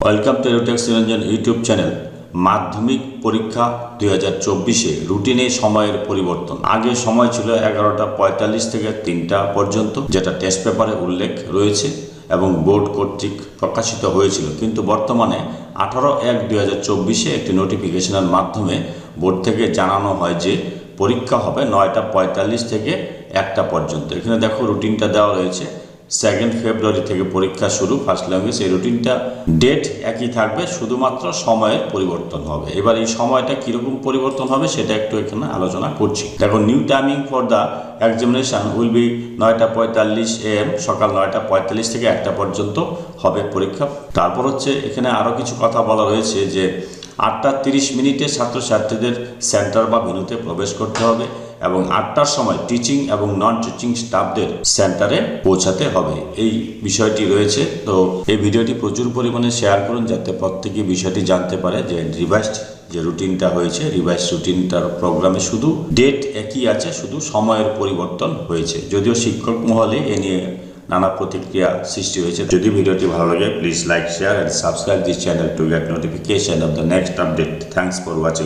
Welcome to Edutech Niranjan YouTube channel. মাধ্যমিক পরীক্ষা 2024-এ রুটিনে সময়ের পরিবর্তন। আগে সময় ছিল 11:45 থেকে 3টা পর্যন্ত, যেটা টেস্ট পেপারে উল্লেখ রয়েছে এবং বোর্ড কর্তৃক প্রকাশিত হয়েছিল। কিন্তু বর্তমানে 18/1/2024-এ একটি নোটিফিকেশনের মাধ্যমে বোর্ড থেকে জানানো হয় যে পরীক্ষা হবে 9:45 থেকে 1টা পর্যন্ত। এখানে দেখো রুটিনটা দেওয়া রয়েছে। 2 ফেব্রুয়ারি থেকে পরীক্ষা শুরু, ফার্স্ট ল্যাঙ্গুয়েজ। এই রুটিনটা ডেট একই থাকবে, শুধুমাত্র সময়ের পরিবর্তন হবে। এবার এই সময়টা কীরকম পরিবর্তন হবে সেটা একটু এখানে আলোচনা করছি। দেখো, new timing for the examination will be 9:45 AM, সকাল 9:45 থেকে 1টা পর্যন্ত হবে পরীক্ষা। তারপর হচ্ছে এখানে আরও কিছু কথা বলা রয়েছে যে 8:30 ছাত্রছাত্রীদের সেন্টার বা ভেন্যুতে প্রবেশ করতে হবে এবং 8টার সময় টিচিং এবং নন টিচিং স্টাফদের সেন্টারে পৌঁছাতে হবে। এই বিষয়টি রয়েছে। তো এই ভিডিওটি প্রচুর পরিমাণে শেয়ার করুন, যাতে প্রত্যেকে বিষয়টি জানতে পারে যে রিভাইজড যে রুটিনটা হয়েছে, রিভাইজ রুটিনটার প্রোগ্রামে শুধু ডেট একই আছে, শুধু সময়ের পরিবর্তন হয়েছে। যদিও শিক্ষক মহলে এ নিয়ে নানা প্রতিক্রিয়া সৃষ্টি হয়েছে। যদি ভিডিওটি ভালো লাগে, please like, share and subscribe this channel to get notification of the next update. Thanks for watching.